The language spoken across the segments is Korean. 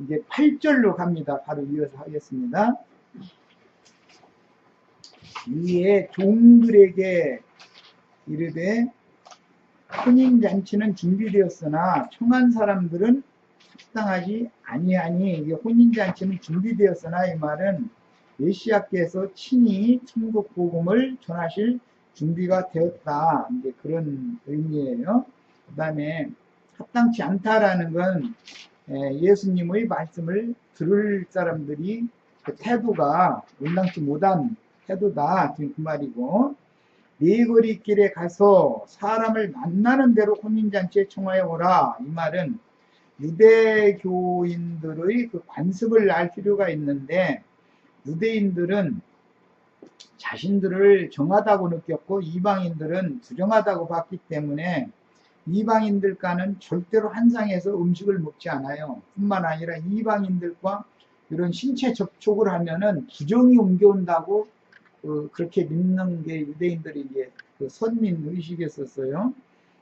이제 8절로 갑니다. 바로 이어서 하겠습니다. 이에 종들에게 이르되 혼인잔치는 준비되었으나 청한 사람들은 합당하지 아니하니, 이게 혼인잔치는 준비되었으나 이 말은 메시아께서 친히 천국 복음을 전하실 준비가 되었다, 이제 그런 의미예요. 그 다음에 합당치 않다라는 건 예수님의 말씀을 들을 사람들이 그 태도가 온당치 못한 태도다, 지금 그 말이고, 네거리 길에 가서 사람을 만나는 대로 혼인잔치에 청하여 오라, 이 말은 유대교인들의 그 관습을 알 필요가 있는데, 유대인들은 자신들을 정하다고 느꼈고 이방인들은 부정하다고 봤기 때문에 이방인들과는 절대로 한 상에서 음식을 먹지 않아요. 뿐만 아니라 이방인들과 이런 신체 접촉을 하면은 부정이 옮겨온다고 그렇게 믿는 게 유대인들이 이제 그 선민 의식이었었어요.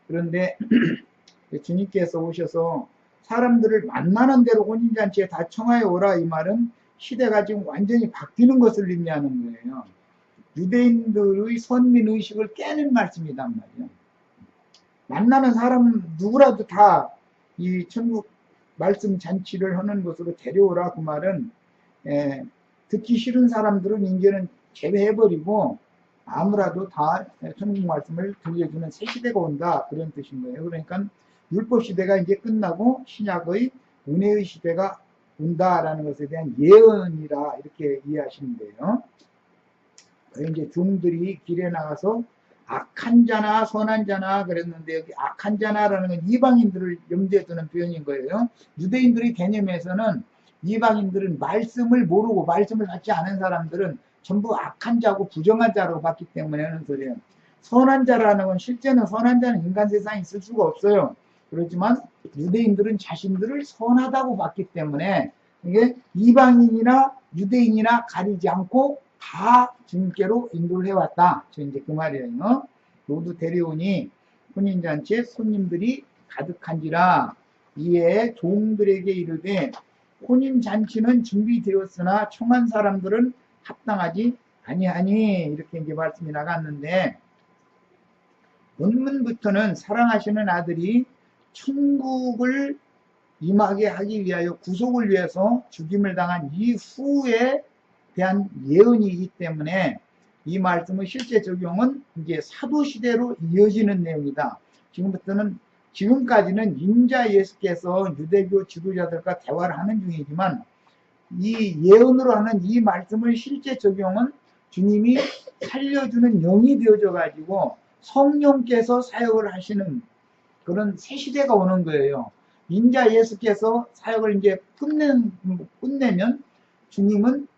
그런데 주님께서 오셔서 사람들을 만나는 대로 혼인잔치에 다 청하여 오라, 이 말은 시대가 지금 완전히 바뀌는 것을 의미하는 거예요. 유대인들의 선민 의식을 깨는 말씀이란 말이에요. 만나는 사람 누구라도 다 이 천국 말씀 잔치를 하는 곳으로 데려오라, 그 말은 듣기 싫은 사람들은 이제는 제외해버리고 아무라도 다 천국 말씀을 들려주는 새 시대가 온다, 그런 뜻인 거예요. 그러니까 율법 시대가 이제 끝나고 신약의 은혜의 시대가 온다라는 것에 대한 예언이라 이렇게 이해하시면 돼요. 이제 종들이 길에 나가서 악한 자나 선한 자나 그랬는데, 여기 악한 자나라는 건 이방인들을 염두에 두는 표현인 거예요. 유대인들의 개념에서는 이방인들은 말씀을 모르고 말씀을 받지 않은 사람들은 전부 악한 자고 부정한 자라고 봤기 때문에 하는 소리예요. 선한 자라는 건, 실제는 선한 자는 인간 세상에 있을 수가 없어요. 그렇지만 유대인들은 자신들을 선하다고 봤기 때문에 이게 이방인이나 유대인이나 가리지 않고 다 주님께로 인도를 해왔다, 저 이제 그 말이에요. 모두 데려오니 혼인잔치에 손님들이 가득한지라. 이에 종들에게 이르되 혼인잔치는 준비되었으나 청한 사람들은 합당하지 아니하니, 이렇게 이제 말씀이 나갔는데, 본문부터는 사랑하시는 아들이 천국을 임하게 하기 위하여 구속을 위해서 죽임을 당한 이후에 대한 예언이기 때문에 이 말씀의 실제 적용은 이제 사도시대로 이어지는 내용이다. 지금까지는 인자 예수께서 유대교 지도자들과 대화를 하는 중이지만, 이 예언으로 하는 이 말씀의 실제 적용은 주님이 살려주는 영이 되어져 가지고 성령께서 사역을 하시는 그런 새 시대가 오는 거예요. 인자 예수께서 사역을 이제 끝내면 주님은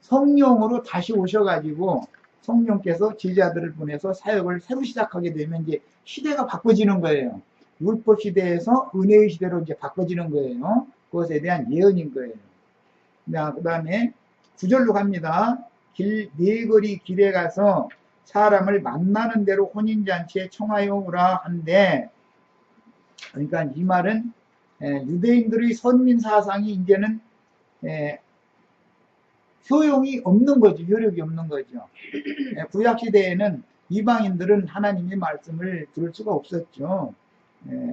성령으로 다시 오셔가지고 성령께서 제자들을 보내서 사역을 새로 시작하게 되면 이제 시대가 바꿔지는 거예요. 율법 시대에서 은혜의 시대로 이제 바꿔지는 거예요. 그것에 대한 예언인 거예요. 그 다음에 9절로 갑니다. 네거리 길에 가서 사람을 만나는 대로 혼인잔치에 청하여 오라 한데, 그러니까 이 말은 유대인들의 선민 사상이 이제는 효용이 없는 거죠. 효력이 없는 거죠. 구약시대에는 이방인들은 하나님의 말씀을 들을 수가 없었죠.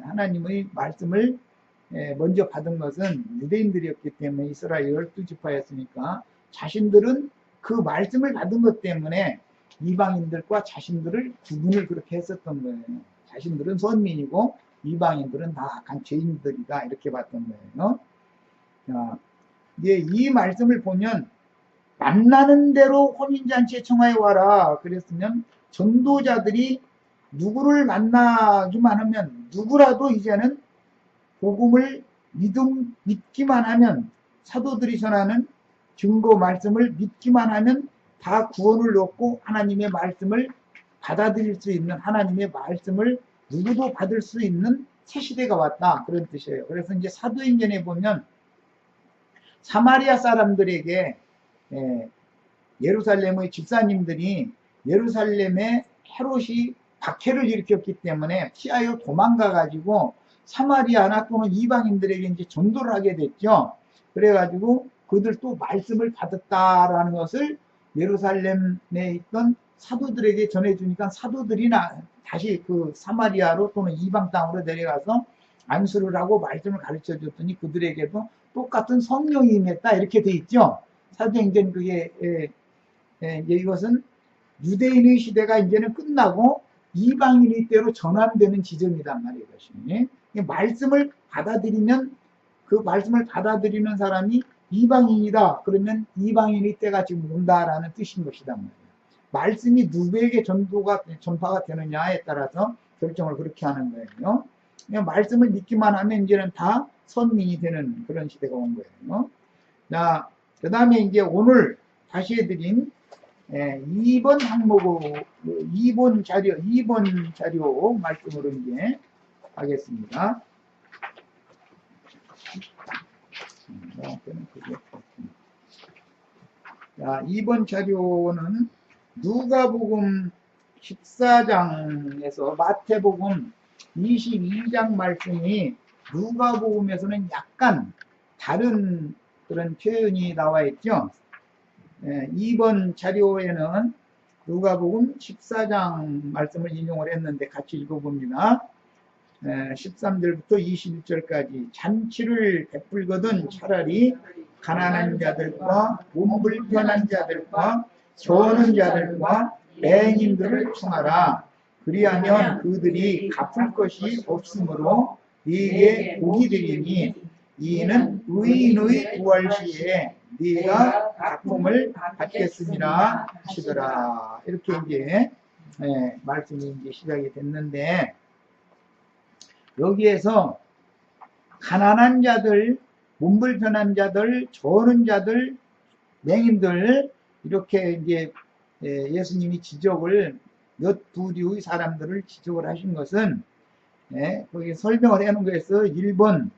하나님의 말씀을 먼저 받은 것은 유대인들이었기 때문에, 이스라엘 12지파였으니까 자신들은 그 말씀을 받은 것 때문에 이방인들과 자신들을 구분을 그렇게 했었던 거예요. 자신들은 선민이고 이방인들은 다 악한 죄인들이다, 이렇게 봤던 거예요. 자, 이제 이 말씀을 보면 만나는 대로 혼인잔치에 청하여 와라 그랬으면, 전도자들이 누구를 만나기만 하면, 누구라도 이제는 복음을 믿기만 하면, 사도들이 전하는 증거 말씀을 믿기만 하면 다 구원을 얻고 하나님의 말씀을 받아들일 수 있는, 하나님의 말씀을 누구도 받을 수 있는 새 시대가 왔다, 그런 뜻이에요. 그래서 이제 사도행전에 보면 사마리아 사람들에게 예루살렘의 집사님들이 예루살렘에 헤롯이 박해를 일으켰기 때문에 피하여 도망가 가지고 사마리아나 또는 이방인들에게 이제 전도를 하게 됐죠. 그래가지고 그들 또 말씀을 받았다라는 것을 예루살렘에 있던 사도들에게 전해주니까 사도들이 다시 그 사마리아로 또는 이방 땅으로 내려가서 안수를 하고 말씀을 가르쳐 줬더니 그들에게도 똑같은 성령이 임했다 이렇게 돼 있죠. 사도행전 그게 이것은 유대인의 시대가 이제는 끝나고 이방인의 때로 전환되는 지점이란 말이에요. 말씀을 받아들이면 그 말씀을 받아들이는 사람이 이방인이다. 그러면 이방인의 때가 지금 온다라는 뜻인 것이단 말이에요. 말씀이 누구에게 전파가 되느냐에 따라서 결정을 그렇게 하는 거예요. 그냥 말씀을 믿기만 하면 이제는 다 선민이 되는 그런 시대가 온 거예요. 자, 그 다음에 이제 오늘 다시 해드린 2번 항목으로 2번 자료 말씀으로 이제 하겠습니다. 자, 2번 자료는 누가복음 14장에서 마태복음 22장 말씀이 누가복음에서는 약간 다른 그런 표현이 나와 있죠. 2번 자료에는 누가복음 14장 말씀을 인용을 했는데 같이 읽어봅니다. 13절부터 21절까지 잔치를 베풀거든 차라리 가난한 자들과 몸 불편한 자들과 저는 자들과 맹인들을 청하라. 그리하면 그들이 갚을 것이 없으므로 네게 복이 되리니 이는 의인의 부활 시에 네가 갚음을 받겠으니라 하시더라. 이렇게 이제 말씀이 이제 시작이 됐는데, 여기에서 가난한 자들, 몸불편한 자들, 저는 자들, 맹인들 이렇게 이제 예수님이 지적을 몇 부류의 사람들을 지적을 하신 것은 거기 설명을 해놓은 거에서 1번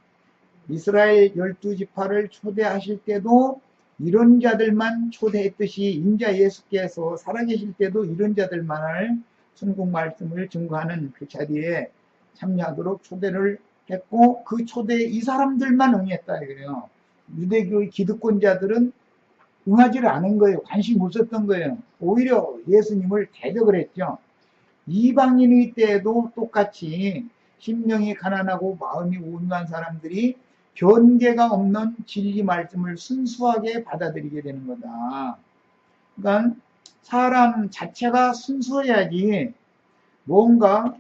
이스라엘 12지파를 초대하실 때도 이런 자들만 초대했듯이 인자 예수께서 살아계실 때도 이런 자들만을 천국 말씀을 증거하는 그 자리에 참여하도록 초대를 했고 그 초대에 이 사람들만 응했다 이거예요. 유대교의 기득권자들은 응하지를 않은 거예요. 관심 없었던 거예요. 오히려 예수님을 대적을 했죠. 이방인의 때에도 똑같이 심령이 가난하고 마음이 온유한 사람들이 변개가 없는 진리 말씀을 순수하게 받아들이게 되는 거다. 그러니까 사람 자체가 순수해야지 뭔가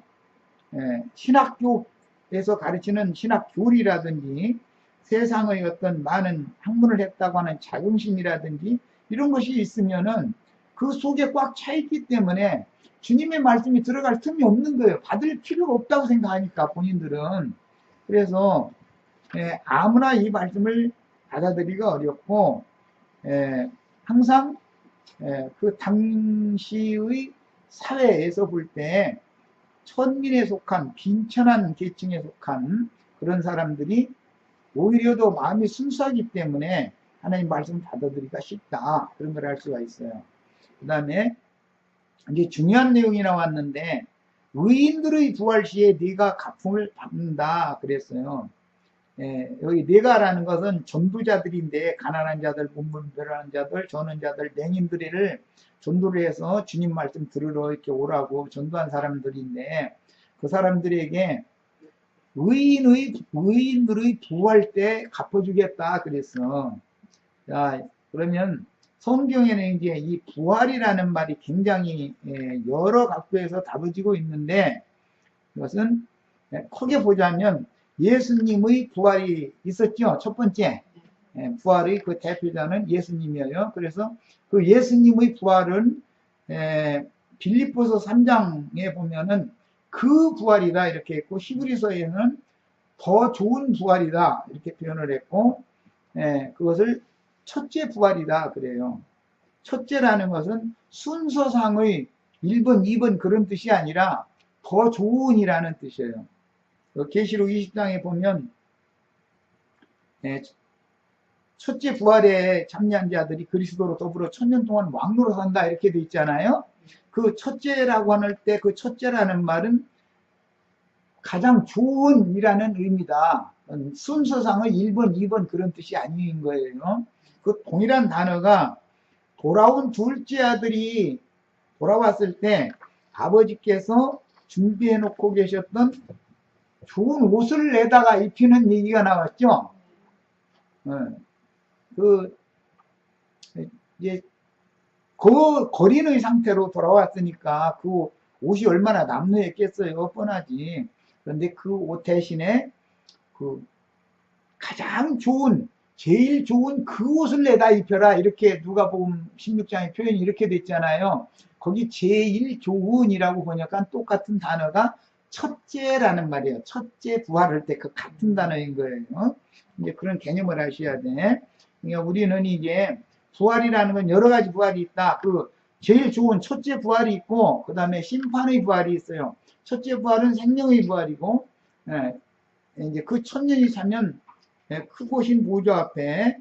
신학교에서 가르치는 신학교리라든지 세상의 어떤 많은 학문을 했다고 하는 자긍심이라든지 이런 것이 있으면은 그 속에 꽉 차 있기 때문에 주님의 말씀이 들어갈 틈이 없는 거예요. 받을 필요가 없다고 생각하니까 본인들은. 그래서 아무나 이 말씀을 받아들이기가 어렵고 항상 그 당시의 사회에서 볼 때 천민에 속한 빈천한 계층에 속한 그런 사람들이 오히려 더 마음이 순수하기 때문에 하나님 말씀을 받아들이기가 쉽다. 그런 걸 알 수가 있어요. 그 다음에 이제 중요한 내용이 나왔는데 의인들의 부활 시에 네가 갚음을 받는다 그랬어요. 여기 네가라는 것은 전도자들인데 가난한 자들, 몸불편한 자들, 저는 자들, 맹인들을 전도를 해서 주님 말씀 들으러 이렇게 오라고 전도한 사람들인데 그 사람들에게 의인들의 부활 때 갚아주겠다 그랬어. 자, 그러면 성경에는 이제 이 부활이라는 말이 굉장히 여러 각도에서 다뤄지고 있는데 이것은 크게 보자면 예수님의 부활이 있었죠. 첫 번째 부활의 그 대표자는 예수님이에요. 그래서 그 예수님의 부활은 빌립보서 3장에 보면은 그 부활이다 이렇게 했고 히브리서에는 더 좋은 부활이다 이렇게 표현을 했고 그것을 첫째 부활이다 그래요. 첫째라는 것은 순서상의 1번, 2번 그런 뜻이 아니라 더 좋은이라는 뜻이에요. 계시록 20장에 보면 첫째 부활에 참여한 자들이 그리스도로 더불어 1000년 동안 왕노로 산다 이렇게 돼 있잖아요. 그 첫째라고 할 때 그 첫째라는 말은 가장 좋은이라는 의미다. 순서상의 1번, 2번 그런 뜻이 아닌 거예요. 그 동일한 단어가 돌아온 둘째 아들이 돌아왔을 때 아버지께서 준비해 놓고 계셨던 좋은 옷을 내다가 입히는 얘기가 나왔죠. 그 이제 거린의 상태로 돌아왔으니까 그 옷이 얼마나 남루했겠어요. 뻔하지. 그런데 그 옷 대신에 그 가장 좋은, 제일 좋은 그 옷을 내다 입혀라. 이렇게 누가복음 16장의 표현이 이렇게 됐잖아요. 거기 제일 좋은이라고 보니까 똑같은 단어가 첫째라는 말이에요. 첫째 부활할 때 그 같은 단어인 거예요. 이제 그런 개념을 아셔야 돼. 그러니까 우리는 이제 부활이라는 건 여러 가지 부활이 있다. 그 제일 좋은 첫째 부활이 있고, 그 다음에 심판의 부활이 있어요. 첫째 부활은 생명의 부활이고, 이제 그 천년이 차면 크고 신 보좌 앞에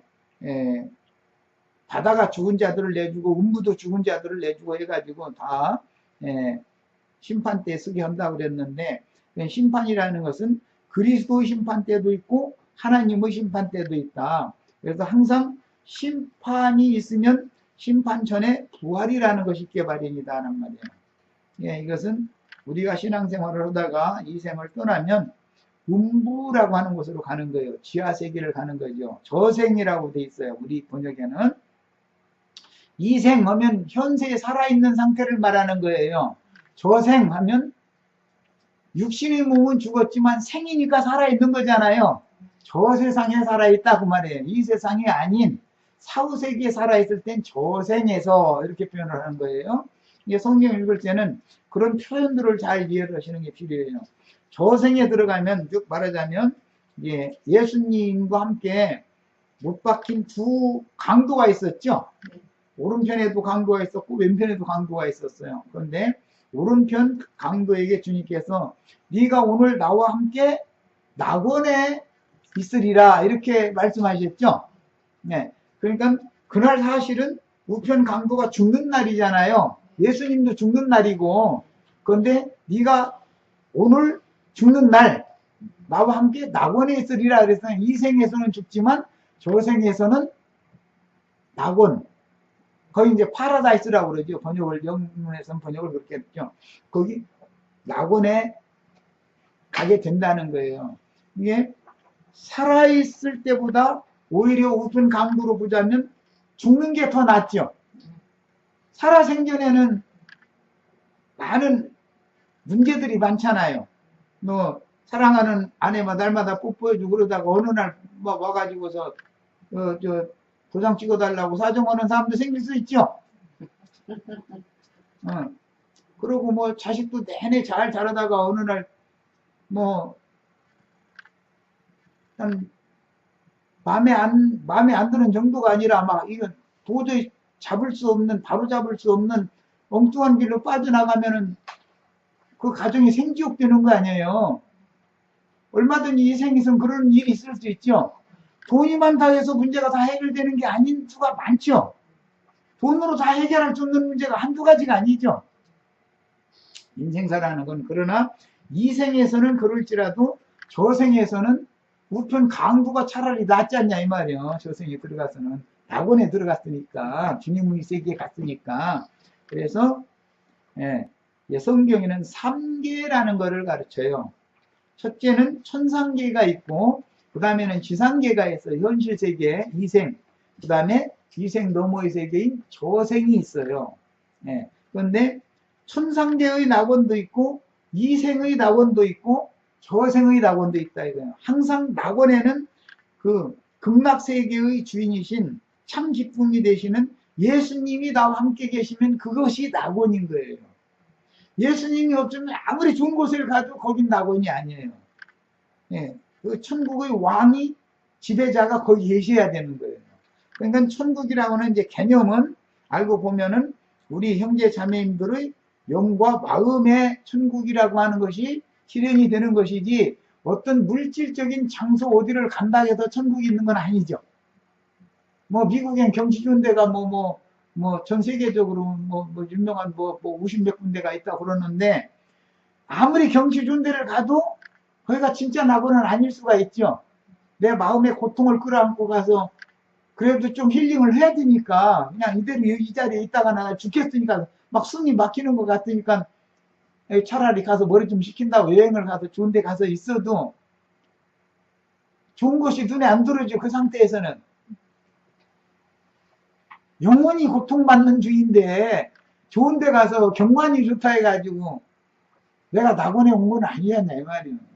바다가 죽은 자들을 내주고 음부도 죽은 자들을 내주고 해가지고 다 심판 때 쓰게 한다고 그랬는데, 심판이라는 것은 그리스도의 심판 때도 있고 하나님의 심판 때도 있다. 그래서 항상 심판이 있으면 심판 전에 부활이라는 것이 있게 마련이다는 말이에요. 이것은 우리가 신앙생활을 하다가 이 생을 떠나면 음부라고 하는 곳으로 가는 거예요. 지하세계를 가는 거죠. 저생이라고 돼 있어요. 우리 번역에는. 이생하면 현세에 살아있는 상태를 말하는 거예요. 저생하면 육신의 몸은 죽었지만 생이니까 살아있는 거잖아요. 저 세상에 살아있다고 말해요. 이 세상이 아닌 사후세계에 살아있을 땐 저생에서 이렇게 표현을 하는 거예요. 이게 성경 읽을 때는 그런 표현들을 잘 이해를 하시는 게 필요해요. 저생에 들어가면, 즉 말하자면 예수님과 함께 못 박힌 두 강도가 있었죠. 오른편에도 강도가 있었고 왼편에도 강도가 있었어요. 그런데 오른편 강도에게 주님께서 네가 오늘 나와 함께 낙원에 있으리라 이렇게 말씀하셨죠. 그러니까 그날 사실은 우편 강도가 죽는 날이잖아요. 예수님도 죽는 날이고, 그런데 네가 오늘 죽는 날 나와 함께 낙원에 있으리라 그래서 이 생에서는 죽지만 저 생에서는 낙원, 거기 이제 파라다이스라고 그러죠. 번역을, 영문에서는 번역을 그렇게 했죠. 거기 낙원에 가게 된다는 거예요. 이게 살아있을 때보다 오히려 우편 강도로 보자면 죽는 게 더 낫죠. 살아생전에는 많은 문제들이 많잖아요. 뭐 사랑하는 아내만 날마다 뽀뽀해주고 그러다가 어느 날 와가지고서 도장 찍어달라고 사정하는 사람도 생길 수 있죠. 그리고 뭐 자식도 내내 잘 자라다가 어느 날 마음에 안 드는 정도가 아니라 막 이건 도저히 바로 잡을 수 없는 엉뚱한 길로 빠져나가면은 그 가정이 생지옥 되는 거 아니에요. 얼마든지 이 생에선 그런 일이 있을 수 있죠. 돈이 많다 해서 문제가 다 해결되는 게 아닌 수가 많죠. 돈으로 다 해결할 수 없는 문제가 한두 가지가 아니죠. 인생사라는 건 그러나 이 생에서는 그럴지라도 저 생에서는 우편 강도가 차라리 낫지 않냐 이 말이에요. 저 생에 들어가서는 낙원에 들어갔으니까 주님의 세계에 갔으니까. 그래서 성경에는 3계라는 것을 가르쳐요. 첫째는 천상계가 있고 그 다음에는 지상계가 있어요. 현실 세계, 이생. 그 다음에 이생 너머의 세계인 저생이 있어요. 그런데 천상계의 낙원도 있고 이생의 낙원도 있고 저생의 낙원도 있다 이거예요. 항상 낙원에는 그 극락세계의 주인이신 참 기쁨이 되시는 예수님이 나와 함께 계시면 그것이 낙원인 거예요. 예수님이 없으면 아무리 좋은 곳을 가도 거긴 낙원이 아니에요. 그 천국의 왕이 지배자가 거기 계셔야 되는 거예요. 그러니까 천국이라고는 이제 개념은 알고 보면은 우리 형제 자매님들의 영과 마음의 천국이라고 하는 것이 실현이 되는 것이지 어떤 물질적인 장소 어디를 간다 해서 천국이 있는 건 아니죠. 뭐 미국엔 경치 좋은 데가 전 세계적으로 유명한 50몇 군데가 있다고 그러는데 아무리 경치 좋은 데를 가도 거기가 진짜 낙원은 아닐 수가 있죠. 내 마음의 고통을 끌어안고 가서 그래도 좀 힐링을 해야 되니까 그냥 이대로 이 자리에 있다가 나 죽겠으니까 막 숨이 막히는 것 같으니까 차라리 가서 머리 좀 식힌다고 여행을 가서 좋은 데 가서 있어도 좋은 것이 눈에 안 들어오죠. 그 상태에서는 영원히 고통받는 중인데 좋은 데 가서 경관이 좋다 해가지고 내가 낙원에 온 건 아니었냐 이 말이에요.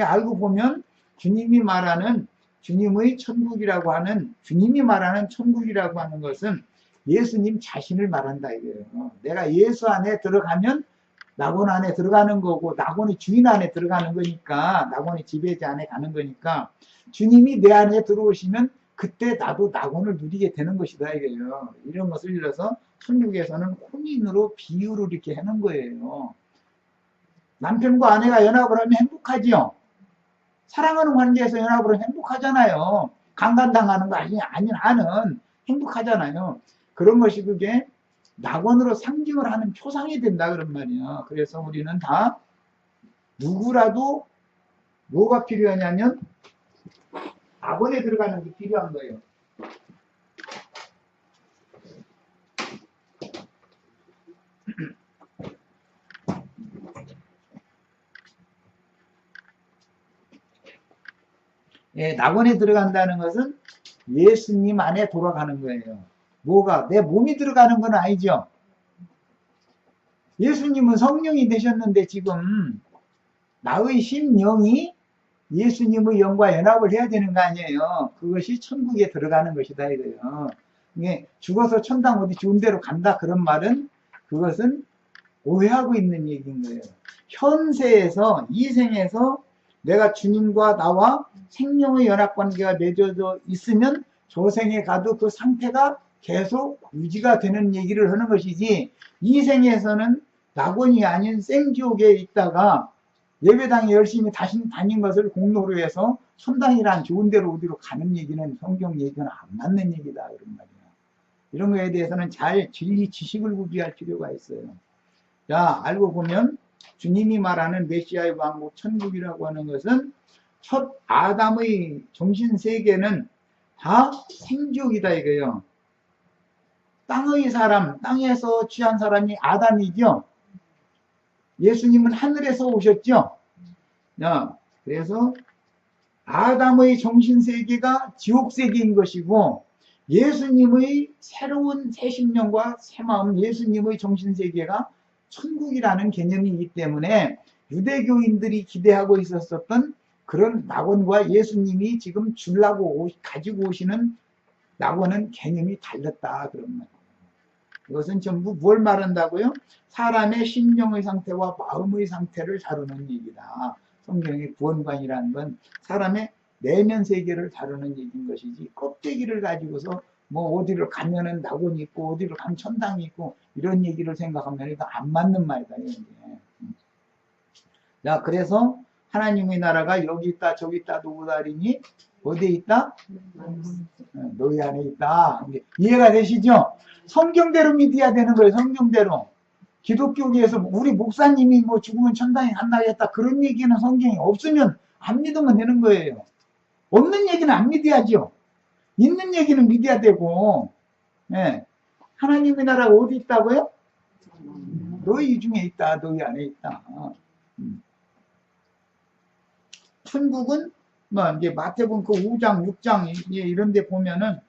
알고 보면 주님이 말하는 주님의 천국이라고 하는 주님이 말하는 천국이라고 하는 것은 예수님 자신을 말한다 이거예요. 내가 예수 안에 들어가면 낙원 안에 들어가는 거고 낙원의 주인 안에 들어가는 거니까 낙원의 지배자 안에 가는 거니까 주님이 내 안에 들어오시면 그때 나도 낙원을 누리게 되는 것이다 이거예요. 이런 것을 일러서 천국에서는 혼인으로 비유를 이렇게 하는 거예요. 남편과 아내가 연합을 하면 행복하지요. 사랑하는 관계에서 연합을 하면 행복하잖아요. 강간당하는 거 아는 행복하잖아요. 그런 것이 그게 낙원으로 상징을 하는 표상이 된다 그런 말이야. 그래서 우리는 다 누구라도 뭐가 필요하냐면 낙원에 들어가는 게 필요한 거예요. 예, 낙원에 들어간다는 것은 예수님 안에 돌아가는 거예요. 뭐가? 내 몸이 들어가는 건 아니죠. 예수님은 성령이 되셨는데 지금 나의 심령이 예수님의 영과 연합을 해야 되는 거 아니에요. 그것이 천국에 들어가는 것이다 이거예요. 이게 죽어서 천당 어디 좋은 데로 간다 그런 말은 그것은 오해하고 있는 얘기인 거예요. 현세에서 이 생에서 내가 주님과 나와 생명의 연합관계가 맺어져 있으면 저 생에 가도 그 상태가 계속 유지가 되는 얘기를 하는 것이지 이 생에서는 낙원이 아닌 생지옥에 있다가 예배당에 열심히 다닌 것을 공로로 해서 천당이란 좋은 데로 어디로 가는 얘기는 성경 얘기는 안 맞는 얘기다 그런 말이야. 이런 거에 대해서는 잘 진리 지식을 구비할 필요가 있어요. 자, 알고 보면 주님이 말하는 메시아의 왕국 천국이라고 하는 것은 첫 아담의 정신세계는 다 생지옥이다 이거예요. 땅의 사람, 땅에서 취한 사람이 아담이죠. 예수님은 하늘에서 오셨죠. 그래서 아담의 정신세계가 지옥세계인 것이고 예수님의 새로운 새 심령과 새 마음, 예수님의 정신세계가 천국이라는 개념이기 때문에 유대교인들이 기대하고 있었던 그런 낙원과 예수님이 지금 주려고 가지고 오시는 낙원은 개념이 달랐다 그런 말이에요. 이것은 전부 뭘 말한다고요? 사람의 심령의 상태와 마음의 상태를 다루는 얘기다. 성경의 구원관이라는 건 사람의 내면 세계를 다루는 얘기인 것이지 껍데기를 가지고서 뭐 어디를 가면은 낙원이 있고 어디를 가면 천당이 있고 이런 얘기를 생각하면 이거 안 맞는 말이다. 이게. 자, 그래서 하나님의 나라가 여기 있다 저기 있다 누구다리니 어디에 있다? 너희 안에 있다. 이해가 되시죠? 성경대로 믿어야 되는 거예요. 성경대로. 기독교계에서 우리 목사님이 뭐 죽으면 천당에 간다겠다 그런 얘기는 성경이 없으면 안 믿으면 되는 거예요. 없는 얘기는 안 믿어야죠. 있는 얘기는 믿어야 되고. 네. 하나님의 나라가 어디 있다고요? 너희 중에 있다. 너희 안에 있다. 천국은 뭐 이제 마태복음 그 5장 6장 이런 데 보면은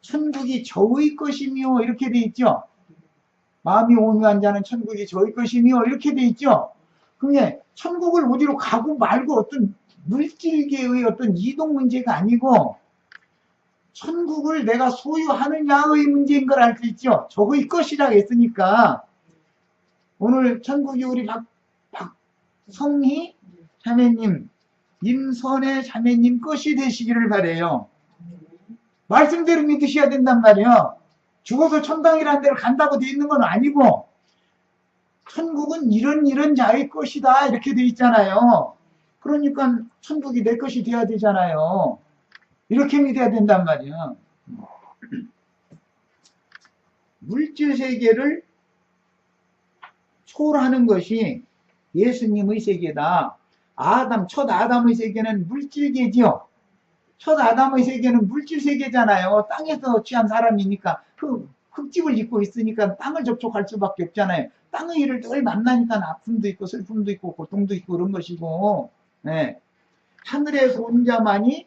천국이 저의 것이며 이렇게 돼 있죠. 마음이 온유한 자는 천국이 저의 것이며 이렇게 돼 있죠. 그게 천국을 어디로 가고 말고 어떤 물질계의 어떤 이동 문제가 아니고 천국을 내가 소유하느냐의 문제인 걸 알 수 있죠. 저의 것이라고 했으니까 오늘 천국이 우리 박성희 자매님 임선의 자매님 것이 되시기를 바래요. 말씀대로 믿으셔야 된단 말이에요. 죽어서 천당이라는 데를 간다고 돼 있는 건 아니고 천국은 이런 자의 것이다 이렇게 돼 있잖아요. 그러니까 천국이 내 것이 돼야 되잖아요. 이렇게 믿어야 된단 말이에요. 물질 세계를 초월하는 것이 예수님의 세계다. 첫 아담의 세계는 물질계지요. 첫 아담의 세계는 물질 세계잖아요. 땅에서 취한 사람이니까 흙집을 짓고 있으니까 땅을 접촉할 수밖에 없잖아요. 땅의 일을 늘 만나니까 아픔도 있고 슬픔도 있고 고통도 있고 그런 것이고, 네. 하늘에서 온 자만이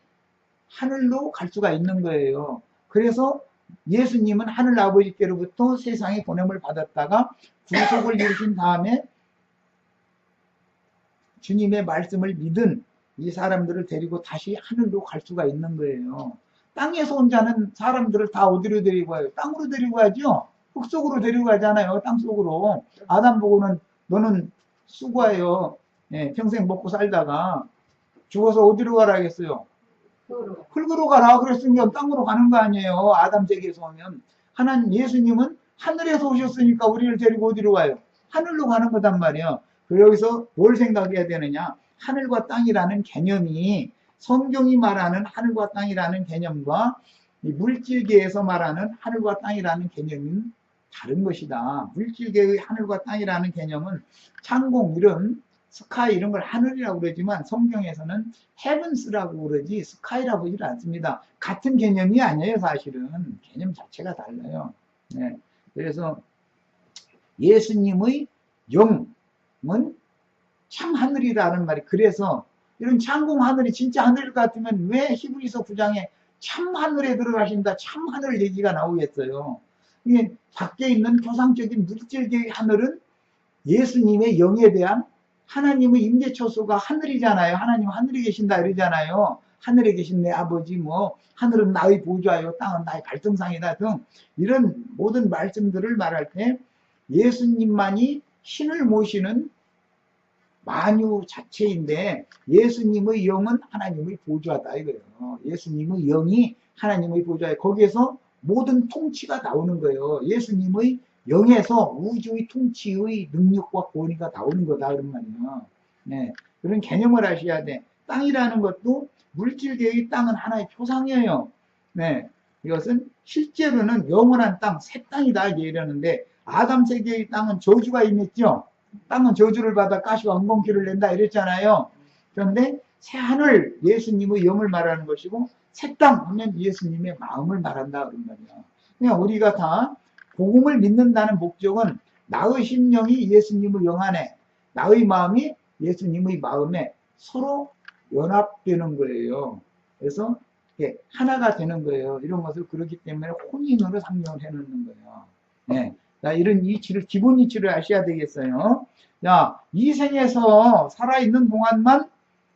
하늘로 갈 수가 있는 거예요. 그래서 예수님은 하늘 아버지께로부터 세상에 보냄을 받았다가 구속을 이루신 다음에 주님의 말씀을 믿은 이 사람들을 데리고 다시 하늘로 갈 수가 있는 거예요. 땅에서 온 자는 사람들을 다 어디로 데리고 가요? 땅으로 데리고 가죠. 흙 속으로 데리고 가잖아요. 땅 속으로. 아담 보고는 너는 수고해요. 예, 평생 먹고 살다가 죽어서 어디로 가라 하겠어요? 흙으로 가라 그랬으면 땅으로 가는 거 아니에요. 아담 세계에서 오면. 하나님 예수님은 하늘에서 오셨으니까 우리를 데리고 어디로 가요? 하늘로 가는 거단 말이에요. 그리고 여기서 뭘 생각해야 되느냐? 하늘과 땅이라는 개념이 성경이 말하는 하늘과 땅이라는 개념과 물질계에서 말하는 하늘과 땅이라는 개념은 다른 것이다. 물질계의 하늘과 땅이라는 개념은 창공 이런 스카이 이런 걸 하늘이라고 그러지만 성경에서는 헤븐스라고 그러지 스카이라고 하지 않습니다. 같은 개념이 아니에요. 사실은 개념 자체가 달라요. 네. 그래서 예수님의 영은 참 하늘이라는 말이, 그래서 이런 창공 하늘이 진짜 하늘 같으면 왜 히브리서 9장에 참 하늘에 들어가신다 참 하늘 얘기가 나오겠어요. 이게 밖에 있는 표상적인 물질계의 하늘은 예수님의 영에 대한 하나님의 임재처소가 하늘이잖아요. 하나님 하늘에 계신다 이러잖아요. 하늘에 계신 내 아버지, 뭐 하늘은 나의 보좌요, 땅은 나의 발등상이다 등 이런 모든 말씀들을 말할 때 예수님만이 신을 모시는 만유 자체인데 예수님의 영은 하나님의 보좌다 이거예요. 예수님의 영이 하나님의 보좌에, 거기에서 모든 통치가 나오는 거예요. 예수님의 영에서 우주의 통치의 능력과 권위가 나오는 거다 그런 말이에요. 네, 그런 개념을 아셔야 돼. 땅이라는 것도 물질계의 땅은 하나의 표상이에요. 네, 이것은 실제로는 영원한 땅, 새 땅이다 이러는데 아담 세계의 땅은 저주가 임했죠. 땅은 저주를 받아 가시와 엉겅퀴를 낸다 이랬잖아요. 그런데 새 하늘, 예수님의 영을 말하는 것이고 새 땅 하면 예수님의 마음을 말한다 그런 말이에요. 그냥 우리가 다 복음을 믿는다는 목적은 나의 심령이 예수님의 영 안에, 나의 마음이 예수님의 마음에 서로 연합되는 거예요. 그래서 하나가 되는 거예요. 이런 것을 그렇기 때문에 혼인으로 상정을 해놓는 거예요. 네. 자, 이런 이치를, 기본 이치를 아셔야 되겠어요. 자, 이 생에서 살아있는 동안만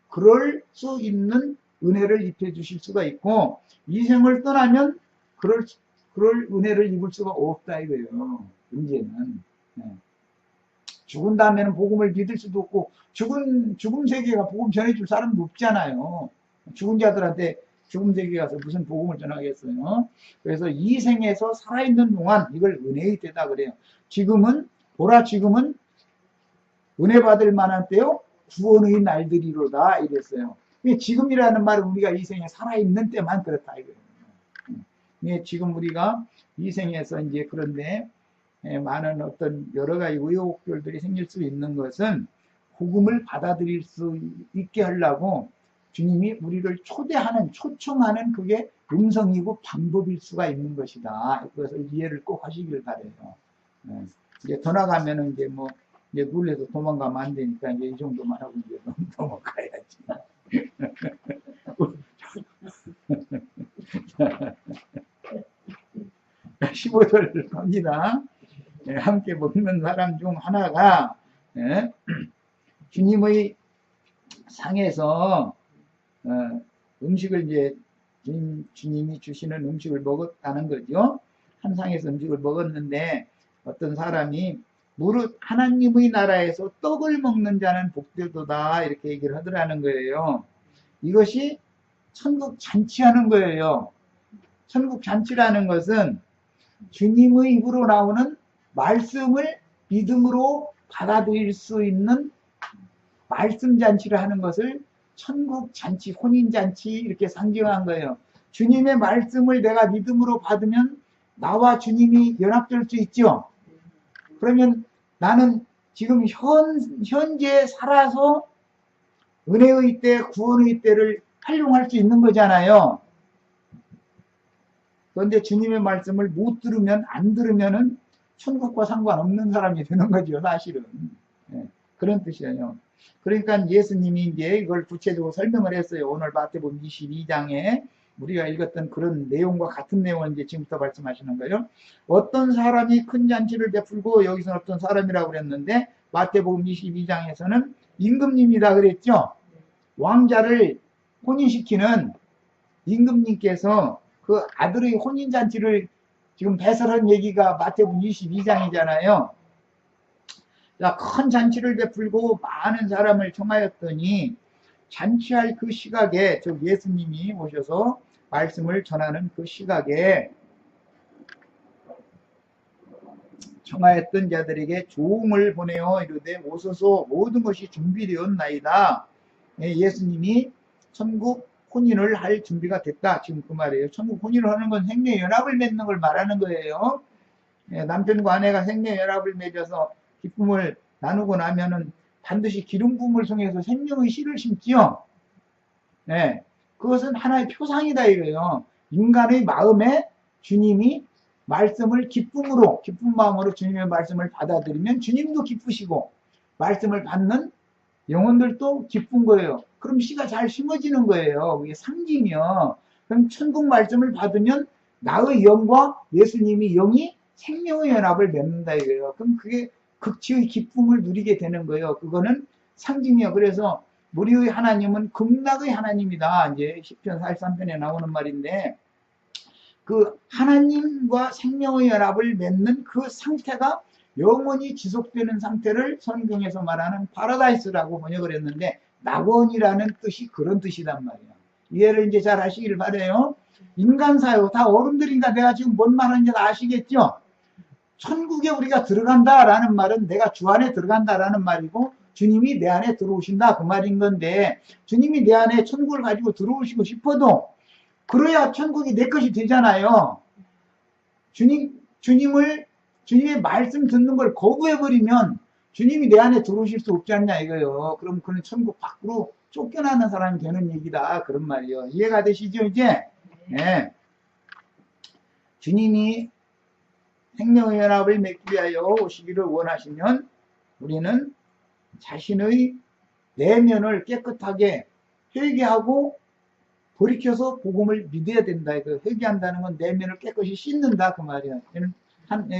그럴 수 있는 은혜를 입혀주실 수가 있고, 이 생을 떠나면 그럴 은혜를 입을 수가 없다 이거예요. 문제는. 네. 죽은 다음에는 복음을 믿을 수도 없고, 죽음 세계가 복음 전해줄 사람도 없잖아요. 죽은 자들한테 죽음 세계 가서 무슨 복음을 전하겠어요. 그래서 이 생에서 살아있는 동안 이걸 은혜의 때다 그래요. 지금은 은혜 받을 만한 때요 구원의 날들이로다 이랬어요. 지금이라는 말은 우리가 이 생에 살아있는 때만 그렇다 이거예요. 지금 우리가 이 생에서 이제 그런데 많은 어떤 여러 가지 의혹들이 생길 수 있는 것은 복음을 받아들일 수 있게 하려고 주님이 우리를 초청하는 그게 음성이고 방법일 수가 있는 것이다. 그것을 이해를 꼭 하시길 바래요. 이제 더 나가면은 이제 뭐 이제 놀래서 도망가면 안 되니까 이제 이 정도만 하고 이제 넘어가야지. 15절을 갑니다. 함께 먹는 사람 중 하나가 주님의 상에서 음식을 이제 주님이 주시는 음식을 먹었다는 거죠. 한 상에서 음식을 먹었는데 어떤 사람이 무릇 하나님의 나라에서 떡을 먹는 자는 복되도다 이렇게 얘기를 하더라는 거예요. 이것이 천국 잔치하는 거예요. 천국 잔치라는 것은 주님의 입으로 나오는 말씀을 믿음으로 받아들일 수 있는 말씀 잔치를 하는 것을 천국 잔치, 혼인 잔치 이렇게 상징한 거예요. 주님의 말씀을 내가 믿음으로 받으면 나와 주님이 연합될 수 있죠. 그러면 나는 지금 현재 살아서 은혜의 때, 구원의 때를 활용할 수 있는 거잖아요. 그런데 주님의 말씀을 못 들으면, 안 들으면은 천국과 상관없는 사람이 되는 거죠, 사실은. 예, 그런 뜻이에요. 그러니까 예수님이 이제 이걸 구체적으로 설명을 했어요. 오늘 마태복음 22장에 우리가 읽었던 그런 내용과 같은 내용을 이제 지금부터 말씀하시는 거예요. 어떤 사람이 큰 잔치를 베풀고, 여기서는 어떤 사람이라고 그랬는데, 마태복음 22장에서는 임금님이다 그랬죠. 왕자를 혼인시키는 임금님께서 그 아들의 혼인잔치를 지금 배설한 얘기가 마태복음 22장이잖아요. 큰 잔치를 베풀고 많은 사람을 청하였더니 잔치할 그 시각에, 즉 예수님이 오셔서 말씀을 전하는 그 시각에 청하였던 자들에게 조응을 보내어 이르되 오소서 모든 것이 준비되었나이다. 예수님이 천국 혼인을 할 준비가 됐다. 지금 그 말이에요. 천국 혼인을 하는 건 생명연합을 맺는 걸 말하는 거예요. 남편과 아내가 생명연합을 맺어서 기쁨을 나누고 나면은 반드시 기름 부음을 통해서 생명의 씨를 심지요. 네, 그것은 하나의 표상이다 이거예요. 인간의 마음에 주님이 말씀을 기쁨으로, 기쁜 마음으로 주님의 말씀을 받아들이면 주님도 기쁘시고 말씀을 받는 영혼들도 기쁜 거예요. 그럼 씨가 잘 심어지는 거예요. 그게 상징이요. 그럼 천국 말씀을 받으면 나의 영과 예수님이 영이 생명의 연합을 맺는다 이거예요. 그럼 그게 극치의 기쁨을 누리게 되는 거예요. 그거는 상징이요. 그래서 우리의 하나님은 극락의 하나님이다. 이제 10편 43편에 나오는 말인데, 그 하나님과 생명의 연합을 맺는 그 상태가 영원히 지속되는 상태를 성경에서 말하는 파라다이스라고 번역을 했는데, 낙원이라는 뜻이 그런 뜻이란 말이에요. 이해를 이제 잘 하시길 바래요. 인간사요. 다 어른들이니까 내가 지금 뭔 말하는지 다 아시겠죠? 천국에 우리가 들어간다라는 말은 내가 주 안에 들어간다라는 말이고, 주님이 내 안에 들어오신다 그 말인 건데, 주님이 내 안에 천국을 가지고 들어오시고 싶어도 그래야 천국이 내 것이 되잖아요. 주님의 말씀 듣는 걸 거부해버리면 주님이 내 안에 들어오실 수 없지 않냐 이거요. 그럼 그는 천국 밖으로 쫓겨나는 사람이 되는 얘기다 그런 말이에요. 이해가 되시죠 이제? 네. 주님이 생명의 연합을 맺기 위하여 오시기를 원하시면 우리는 자신의 내면을 깨끗하게 회개하고 돌이켜서 복음을 믿어야 된다. 회개한다는 건 내면을 깨끗이 씻는다 그 말이야.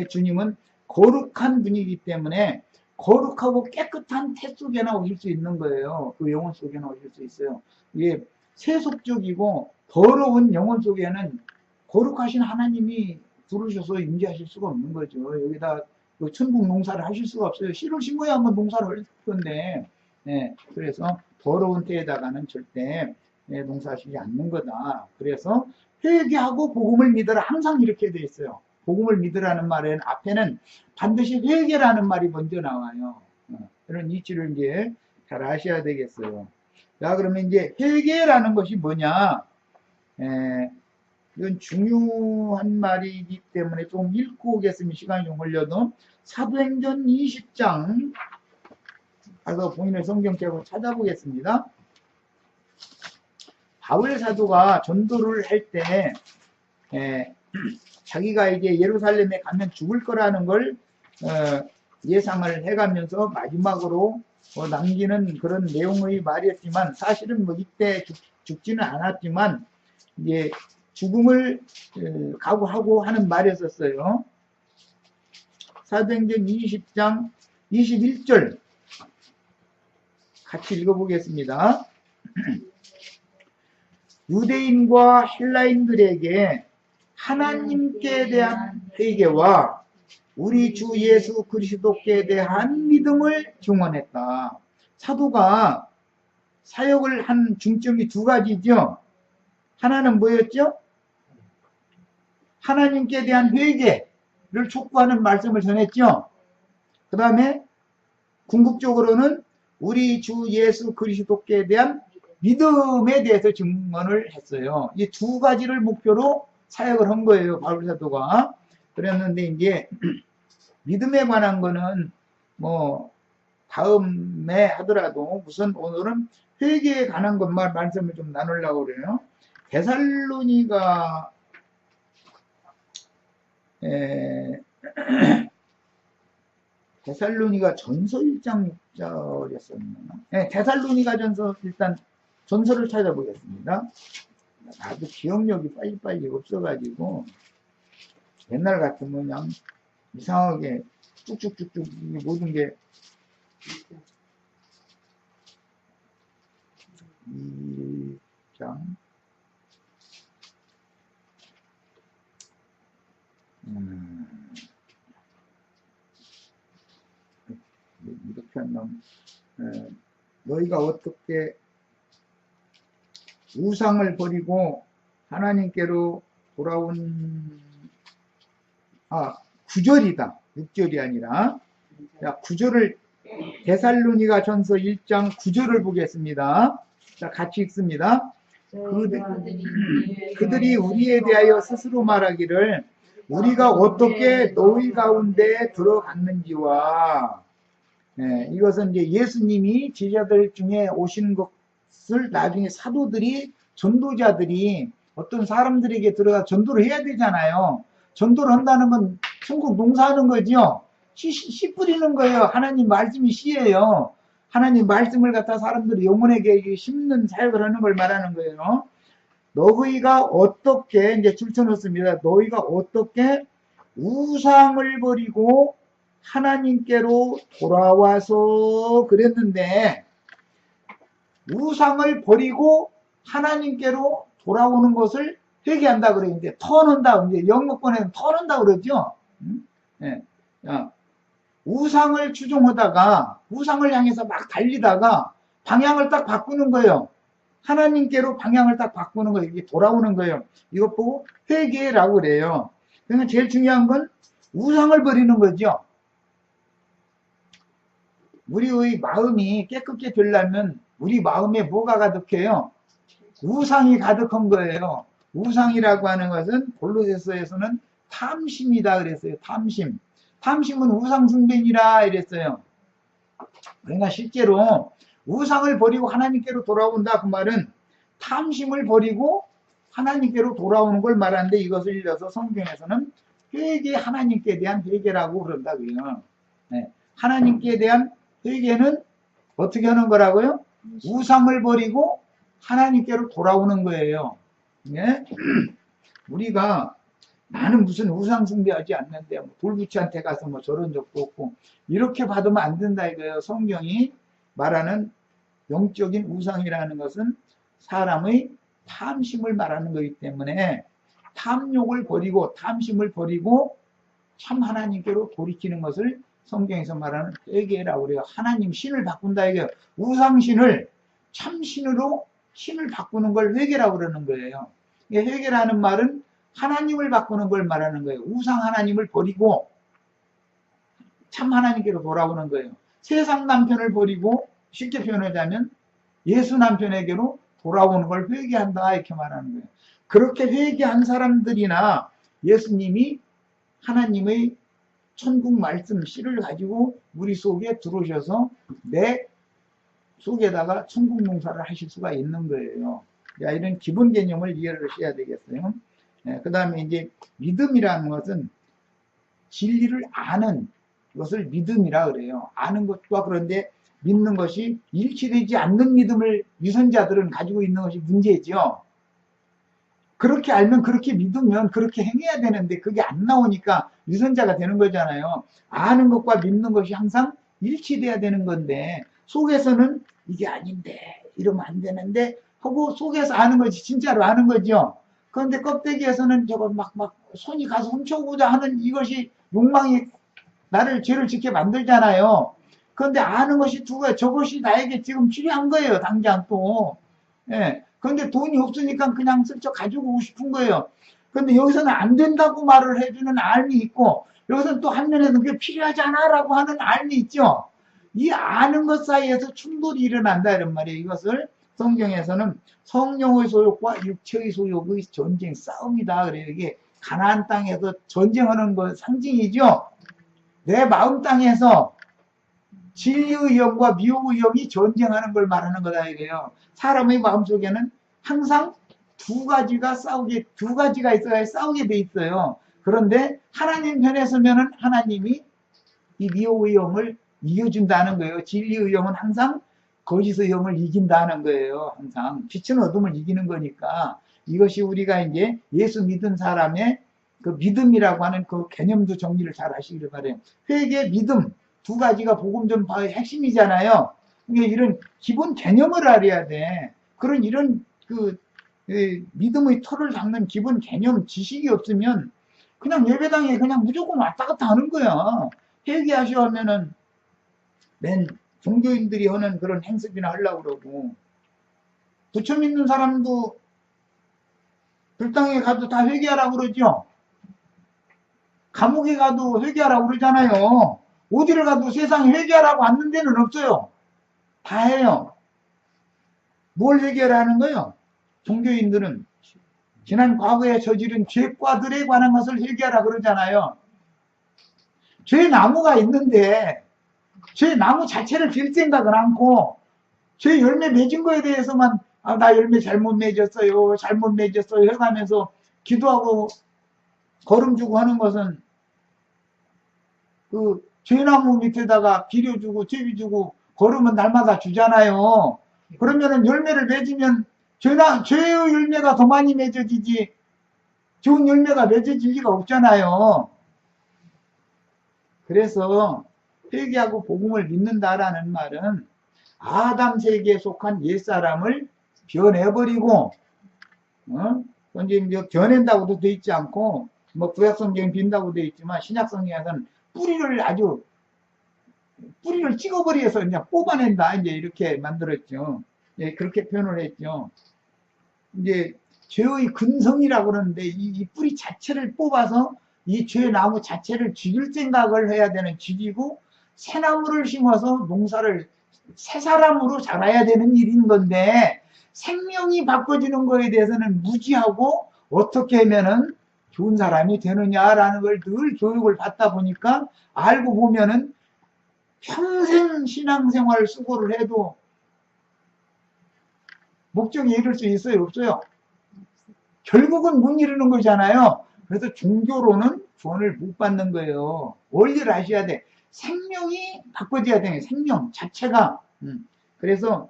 주님은 거룩한 분이기 때문에 거룩하고 깨끗한 태 속에나 오실 수 있는 거예요. 그 영혼 속에나 오실 수 있어요. 이게 세속적이고 더러운 영혼 속에는 거룩하신 하나님이 부르셔서 임재하실 수가 없는 거죠. 여기다 그 천국 농사를 하실 수가 없어요. 씨를 심어야 한번 농사를 할 건데, 네, 그래서 더러운 때에다가는 절대 농사하시지 않는 거다. 그래서 회개하고 복음을 믿으라 항상 이렇게 돼 있어요. 복음을 믿으라는 말에는 앞에는 반드시 회개라는 말이 먼저 나와요. 그런 이치를 이제 잘 아셔야 되겠어요. 자, 그러면 이제 회개라는 것이 뭐냐? 이건 중요한 말이기 때문에 좀 읽고 오겠습니다. 시간이 좀 걸려도. 사도행전 20장 가서 본인의 성경책으로 찾아보겠습니다. 바울 사도가 전도를 할 때 자기가 이제 예루살렘에 가면 죽을 거라는 걸 예상을 해가면서 마지막으로 남기는 그런 내용의 말이었지만, 사실은 뭐 이때 죽지는 않았지만 이제 죽음을 각오하고 하는 말이었어요. 사도행전 20장 21절 같이 읽어보겠습니다. 유대인과 헬라인들에게 하나님께 대한 회개와 우리 주 예수 그리스도께 대한 믿음을 증언했다. 사도가 사역을 한 중점이 두 가지죠. 하나는 뭐였죠? 하나님께 대한 회개를 촉구하는 말씀을 전했죠. 그 다음에 궁극적으로는 우리 주 예수 그리스도께 대한 믿음에 대해서 증언을 했어요. 이 두 가지를 목표로 사역을 한 거예요, 바울 사도가. 그랬는데 이제 믿음에 관한 거는 뭐 다음에 하더라도 우선 오늘은 회개에 관한 것만 말씀을 좀 나누려고 그래요. 데살로니가 데살로니가 전서 1장 6절이었었나? 네, 데살로니가 전서 일단 전서를 찾아보겠습니다. 나도 기억력이 빨리빨리 없어가지고 옛날 같으면 그냥 이상하게 쭉쭉쭉쭉 모든 게 2장 이렇게 하면 너희가 어떻게 우상을 버리고 하나님께로 돌아온 9절이다. 6절이 아니라. 자, 9절을 데살로니가 전서 1장 9절을 보겠습니다. 자, 같이 읽습니다. 그들이 우리에 대하여 스스로 말하기를 우리가 어떻게 너희 가운데 들어갔는지와 이것은 이제 예수님이 제자들 중에 오신 것을 나중에 사도들이 전도자들이 어떤 사람들에게 들어가 전도를 해야 되잖아요. 전도를 한다는 건 천국 농사하는 거죠. 씨 뿌리는 거예요. 하나님 말씀이 씨예요. 하나님 말씀을 갖다 사람들이 영혼에게 심는 사역을 하는 걸 말하는 거예요. 너희가 어떻게 이제 줄쳐놓습니다. 너희가 어떻게 우상을 버리고 하나님께로 돌아와서 그랬는데 우상을 버리고 하나님께로 돌아오는 것을 회개한다 그래요. 이제 터는다. 이제 영어권에는 터는다 그러죠. 네. 우상을 추종하다가 우상을 향해서 막 달리다가 방향을 딱 바꾸는 거예요. 하나님께로 방향을 딱 바꾸는 거예요. 이게 돌아오는 거예요. 이것 보고 회개라고 그래요. 그러니까 제일 중요한 건 우상을 버리는 거죠. 우리의 마음이 깨끗게 되려면 우리 마음에 뭐가 가득해요? 우상이 가득한 거예요. 우상이라고 하는 것은 골로새서에서는 탐심이다 그랬어요. 탐심. 탐심은 우상 숭배니라 이랬어요. 그러니까 실제로 우상을 버리고 하나님께로 돌아온다 그 말은 탐심을 버리고 하나님께로 돌아오는 걸 말하는데 이것을 읽어서 성경에서는 회개, 하나님께 대한 회개라고 그런다고요. 네. 하나님께 대한 회개는 어떻게 하는 거라고요? 우상을 버리고 하나님께로 돌아오는 거예요. 네? 우리가 나는 무슨 우상 숭배하지 않는데 뭐 돌부처한테 가서 뭐 저런 적도 없고 이렇게 받으면 안 된다 이거예요. 성경이 말하는 영적인 우상이라는 것은 사람의 탐심을 말하는 거기 때문에 탐욕을 버리고 탐심을 버리고 참 하나님께로 돌이키는 것을 성경에서 말하는 회개라고 그래요. 하나님 신을 바꾼다 이거예요. 우상신을 참신으로 신을 바꾸는 걸 회개라고 그러는 거예요. 회개라는 말은 하나님을 바꾸는 걸 말하는 거예요. 우상 하나님을 버리고 참 하나님께로 돌아오는 거예요. 세상 남편을 버리고 쉽게 표현하자면 예수 남편에게로 돌아오는 걸 회개한다 이렇게 말하는 거예요. 그렇게 회개한 사람들이나 예수님이 하나님의 천국 말씀 씨를 가지고 우리 속에 들어오셔서 내 속에다가 천국 농사를 하실 수가 있는 거예요. 이런 기본 개념을 이해를 해야 되겠어요. 그 다음에 이제 믿음이라는 것은 진리를 아는 것을 믿음이라 그래요. 아는 것과 그런데 믿는 것이 일치되지 않는 믿음을 유선자들은 가지고 있는 것이 문제죠. 그렇게 알면 그렇게 믿으면 그렇게 행해야 되는데 그게 안 나오니까 유선자가 되는 거잖아요. 아는 것과 믿는 것이 항상 일치돼야 되는 건데 속에서는 이게 아닌데 이러면 안 되는데 하고 속에서 아는 것이 진짜로 아는 거죠. 그런데 껍데기에서는 저거 막 손이 가서 훔쳐오고자 하는 이것이 욕망이 나를 죄를 짓게 만들잖아요. 그런데 아는 것이 두 가지, 저것이 나에게 지금 필요한 거예요, 당장 또. 예. 그런데 돈이 없으니까 그냥 슬쩍 가지고 오고 싶은 거예요. 그런데 여기서는 안 된다고 말을 해주는 알미 있고, 여기서는 또 한면에서는 그게 필요하잖아 라고 하는 알미 있죠. 이 아는 것 사이에서 충돌이 일어난다, 이런 말이에요. 이것을 성경에서는 성령의 소욕과 육체의 소욕의 전쟁, 싸움이다. 그래요. 이게 가나안 땅에서 전쟁하는 것 상징이죠. 내 마음 땅에서 진리의 영과 미혹의 영이 전쟁하는 걸 말하는 거다 이거예요. 사람의 마음속에는 항상 두 가지가 있어야 싸우게 돼 있어요. 그런데 하나님 편에 서면은 하나님이 이 미혹의 영을 이겨준다는 거예요. 진리의 영은 항상 거짓의 영을 이긴다는 거예요. 항상 빛은 어둠을 이기는 거니까. 이것이 우리가 이제 예수 믿은 사람의 그 믿음이라고 하는 그 개념도 정리를 잘 하시기를 바래요. 회개, 믿음 두 가지가 복음 전파의 핵심이잖아요. 그러니까 이런 기본 개념을 알아야 돼. 이런 믿음의 틀을 닦는 기본 개념 지식이 없으면 그냥 예배당에 그냥 무조건 왔다 갔다 하는 거야. 회개하셔 하면은 맨 종교인들이 하는 그런 행습이나 하려고 그러고, 부처 믿는 사람도 불당에 가도 다 회개하라고 그러죠. 감옥에 가도 회개하라고 그러잖아요. 어디를 가도 세상에 회개하라고 앉는 데는 없어요. 다 해요. 뭘 회개하라는 거예요? 종교인들은 지난 과거에 저지른 죄과들에 관한 것을 회개하라 그러잖아요. 죄 나무가 있는데 죄 나무 자체를 빌 생각을 않고 죄 열매 맺은 거에 대해서만 나 열매 잘못 맺었어요. 잘못 맺었어요. 해가면서 기도하고 걸음 주고 하는 것은 그 죄나무 밑에다가 비료 주고 제비 주고 걸으면 날마다 주잖아요. 그러면은 열매를 맺으면 죄의 열매가 더 많이 맺어지지 좋은 열매가 맺어질 리가 없잖아요. 그래서 회개하고 복음을 믿는다라는 말은 아담 세계에 속한 옛사람을 변해버리고, 이제 변한다고도 돼 있지 않고, 뭐 구약성경에 빈다고 돼 있지만 신약성경에서는 뿌리를 찍어버려서 그냥 뽑아낸다 이제 이렇게 만들었죠. 예, 그렇게 표현을 했죠. 이제 죄의 근성이라고 그러는데 이 뿌리 자체를 뽑아서 이 죄 나무 자체를 죽일 생각을 해야 되는 죽이고 새나무를 심어서 농사를 새 사람으로 자라야 되는 일인 건데 생명이 바꿔지는 거에 대해서는 무지하고 어떻게 하면은 좋은 사람이 되느냐라는 걸 늘 교육을 받다 보니까 알고 보면은 평생 신앙생활 수고를 해도 목적에 이룰 수 있어요? 없어요? 결국은 못 이루는 거잖아요. 그래서 종교로는 구원을 못 받는 거예요. 원리를 아셔야 돼. 생명이 바꿔져야 돼. 생명 자체가. 그래서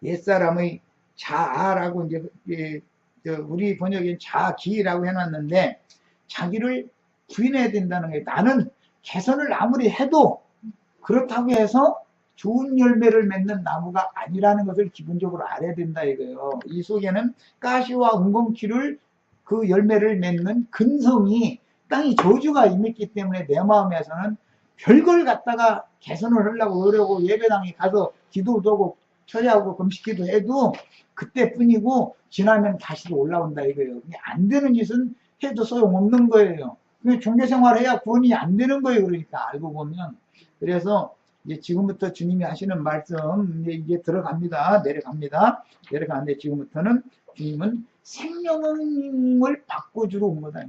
옛사람의 자아라고 이제 우리 번역엔 자기라고 해놨는데 자기를 부인해야 된다는 거예요. 나는 개선을 아무리 해도 그렇다고 해서 좋은 열매를 맺는 나무가 아니라는 것을 기본적으로 알아야 된다 이거예요. 이 속에는 가시와 은공키를 그 열매를 맺는 근성이 땅이 저주가 임했기 때문에 내 마음에서는 별걸 갖다가 개선을 하려고 그러고 예배당에 가서 기도도 하고 철야하고 금식기도 해도 그때뿐이고 지나면 다시 올라온다 이거예요. 안 되는 짓은 해도 소용없는 거예요. 종교생활 해야 구원이 안 되는 거예요. 그러니까 알고 보면. 그래서 이제 지금부터 주님이 하시는 말씀 이제 들어갑니다. 내려가는데 지금부터는 주님은 생명을 바꿔주러 온 거다.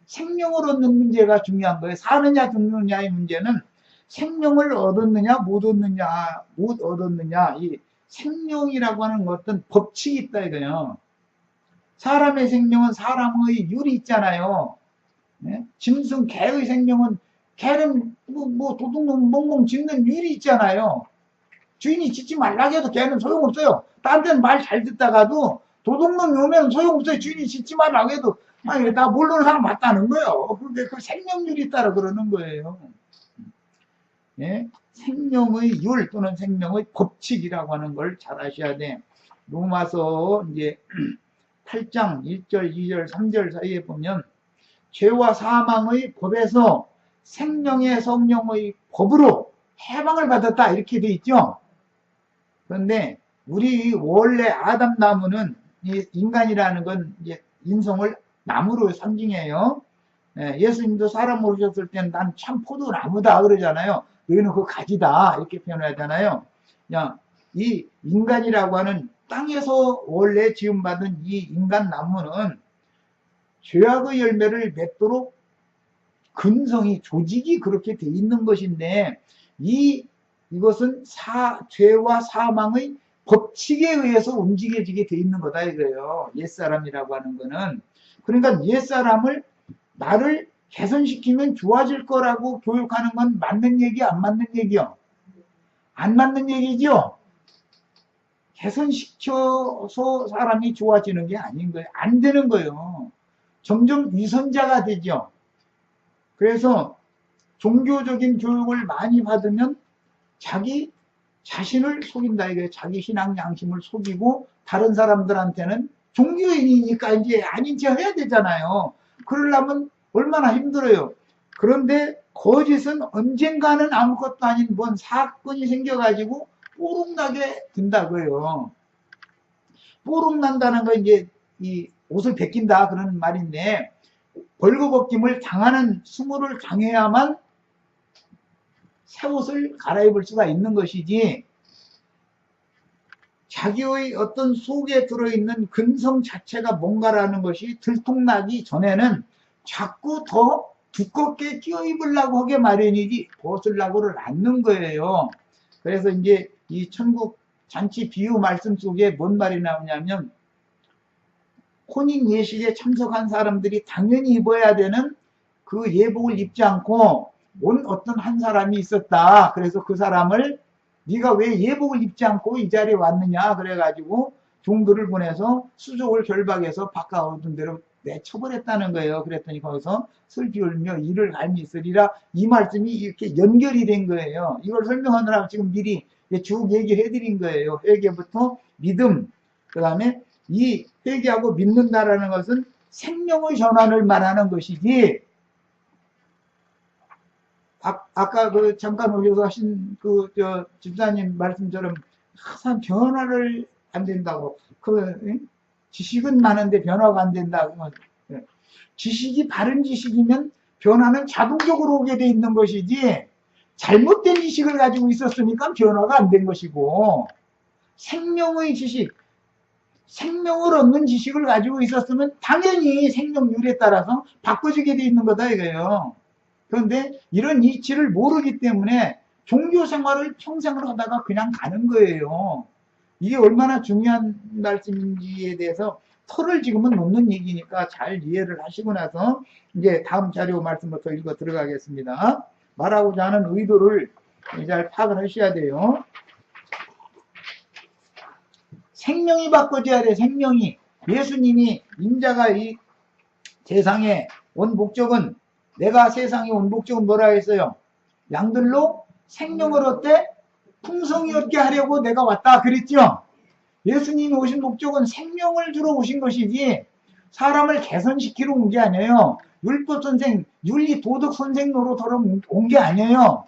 생명을 얻는 문제가 중요한 거예요. 사느냐 죽느냐의 문제는 생명을 얻었느냐 못 얻었느냐 이 생명이라고 하는 어떤 법칙이 있다 이거예요. 사람의 생명은 사람의 율이 있잖아요. 네? 짐승 개의 생명은 개는 뭐 도둑놈 멍멍 짖는 율이 있잖아요. 주인이 짖지 말라고 해도 개는 소용없어요. 딴 데는 말 잘 듣다가도 도둑놈이 오면 소용없어요. 주인이 짖지 말라고 해도 나 모르는 사람 맞다는 거예요. 그게 그 생명률이 따라 그러는 거예요. 예? 생명의 율 또는 생명의 법칙이라고 하는 걸 잘 아셔야 돼. 로마서 이제 8장 1절, 2절, 3절 사이에 보면 죄와 사망의 법에서 생명의 성령의 법으로 해방을 받았다 이렇게 돼 있죠. 그런데 우리 원래 아담 나무는 이 인간이라는 건 이제 인성을 나무로 상징해요. 예수님도 사람 오셨을 때는 난 참 포도나무다 그러잖아요. 너희는 그 가지다 이렇게 표현하잖아요. 이 인간이라고 하는 땅에서 원래 지음받은 이 인간 나무는 죄악의 열매를 맺도록 근성이 조직이 그렇게 돼 있는 것인데 이것은 죄와 사망의 법칙에 의해서 움직여지게 돼 있는 거다 이거예요. 옛사람이라고 하는 거는. 그러니까 옛사람을 나를 개선시키면 좋아질 거라고 교육하는 건 맞는 얘기, 안 맞는 얘기요? 안 맞는 얘기죠? 개선시켜서 사람이 좋아지는 게 아닌 거예요. 안 되는 거예요. 점점 위선자가 되죠. 그래서 종교적인 교육을 많이 받으면 자기 자신을 속인다 이거예요. 자기 신앙 양심을 속이고 다른 사람들한테는 종교인이니까 이제 아닌 척 해야 되잖아요. 그러려면 얼마나 힘들어요. 그런데 거짓은 언젠가는 아무것도 아닌 뭔 사건이 생겨가지고 뽀록나게 된다고요. 뽀록난다는 건 이제 이 옷을 벗긴다 그런 말인데, 벌거벗김을 당하는 수모를 당해야만 새 옷을 갈아입을 수가 있는 것이지, 자기의 어떤 속에 들어있는 근성 자체가 뭔가라는 것이 들통나기 전에는 자꾸 더 두껍게 끼어입으려고 하게 마련이지 벗으려고를 않는 거예요. 그래서 이제 이 천국 잔치 비유 말씀 속에 뭔 말이 나오냐면, 혼인 예식에 참석한 사람들이 당연히 입어야 되는 그 예복을 입지 않고 온 어떤 한 사람이 있었다. 그래서 그 사람을 네가 왜 예복을 입지 않고 이 자리에 왔느냐 그래가지고 종들을 보내서 수족을 결박해서 바깥 데로 내쳐버렸다는 거예요. 그랬더니 거기서 슬피 울며 이를 갈미 있으리라, 이 말씀이 이렇게 연결이 된 거예요. 이걸 설명하느라고 지금 미리 쭉 얘기해 드린 거예요. 회개부터 믿음, 그 다음에 이 회개하고 믿는다라는 것은 생명의 전환을 말하는 것이지, 아까 그 잠깐 오셔서 하신 집사님 말씀처럼 항상 변화를 안 된다고, 지식은 많은데 변화가 안 된다고. 지식이 바른 지식이면 변화는 자동적으로 오게 돼 있는 것이지, 잘못된 지식을 가지고 있었으니까 변화가 안 된 것이고, 생명의 지식, 생명을 얻는 지식을 가지고 있었으면 당연히 생명률에 따라서 바꿔지게 돼 있는 거다 이거예요. 그런데 이런 이치를 모르기 때문에 종교 생활을 평생을 하다가 그냥 가는 거예요. 이게 얼마나 중요한 말씀인지에 대해서 털을 지금은 놓는 얘기니까 잘 이해를 하시고 나서 이제 다음 자료 말씀부터 읽어 들어가겠습니다. 말하고자 하는 의도를 잘 파악을 하셔야 돼요. 생명이 바꿔져야 돼. 생명이. 예수님이 인자가 이 세상에 온 목적은, 내가 세상에 온 목적은 뭐라 했어요? 양들로 생명을 얻되 풍성히 얻게 하려고 내가 왔다 그랬죠. 예수님이 오신 목적은 생명을 주러 오신 것이지 사람을 개선시키러 온 게 아니에요. 율법 선생, 윤리 도덕 선생 노릇하러 온 게 아니에요.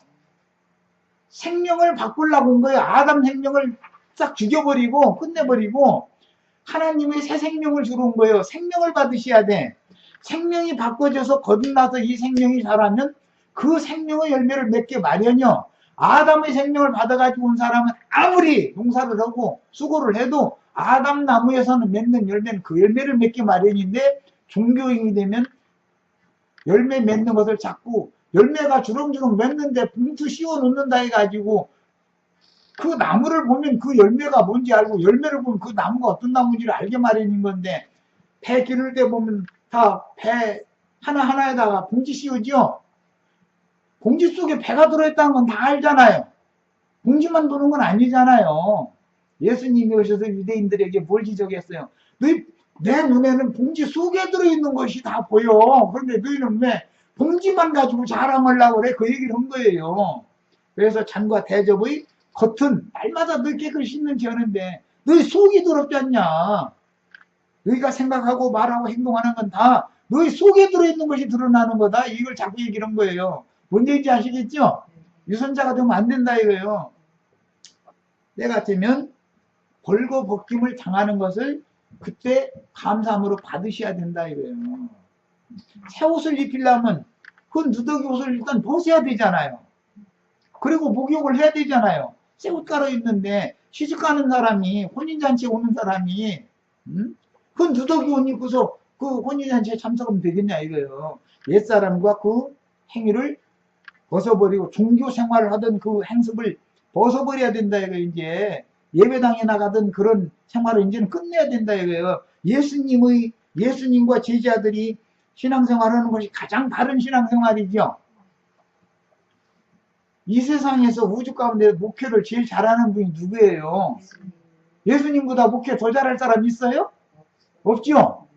생명을 바꾸려고 온 거예요. 아담 생명을 싹 죽여버리고 끝내버리고 하나님의 새 생명을 주러 온 거예요. 생명을 받으셔야 돼. 생명이 바꿔져서 거듭나서 이 생명이 자라면 그 생명의 열매를 맺게 마련이요. 아담의 생명을 받아가지고 온 사람은 아무리 농사를 하고 수고를 해도 아담 나무에서는 맺는 열매는 그 열매를 맺게 마련인데, 종교인이 되면 열매 맺는 것을 자꾸 열매가 주렁주렁 맺는데 봉투 씌워 놓는다 해가지고 그 나무를 보면 그 열매가 뭔지 알고 열매를 보면 그 나무가 어떤 나무인지를 알게 마련인 건데, 배 기를 때 보면 다 배 하나하나에다가 봉지 씌우죠. 봉지 속에 배가 들어있다는 건 다 알잖아요. 봉지만 도는 건 아니잖아요. 예수님이 오셔서 유대인들에게 뭘 지적했어요? 내 눈에는 봉지 속에 들어있는 것이 다 보여. 그런데 너희는 왜 봉지만 가지고 자랑하려고 그래? 그 얘기를 한 거예요. 그래서 잔과 대접의 겉은 날마다 너 깨끗이 씻는지 하는데 너희 속이 더럽지 않냐? 너희가 생각하고 말하고 행동하는 건 다 너희 속에 들어있는 것이 드러나는 거다. 이걸 자꾸 얘기를 한 거예요. 뭔 얘기인지 아시겠죠? 유선자가 되면 안 된다 이거예요. 때 같으면 벌거벗김을 당하는 것을 그때 감사함으로 받으셔야 된다 이거예요. 새 옷을 입히려면 그 누더기 옷을 일단 벗어야 되잖아요. 그리고 목욕을 해야 되잖아요. 새 옷 갈아입는데 시집가는 사람이, 혼인잔치에 오는 사람이 그 누더기 옷 입고서 그 혼인잔치에 참석하면 되겠냐 이거예요. 옛사람과 그 행위를 벗어버리고 종교 생활을 하던 그 행습을 벗어버려야 된다 이거 이제 예배당에 나가던 그런 생활을 이제는 끝내야 된다 이거예요. 예수님과 제자들이 신앙생활하는 것이 가장 바른 신앙생활이죠. 이 세상에서 우주 가운데 목회를 제일 잘하는 분이 누구예요? 예수님보다 목회 더 잘할 사람 있어요? 없죠.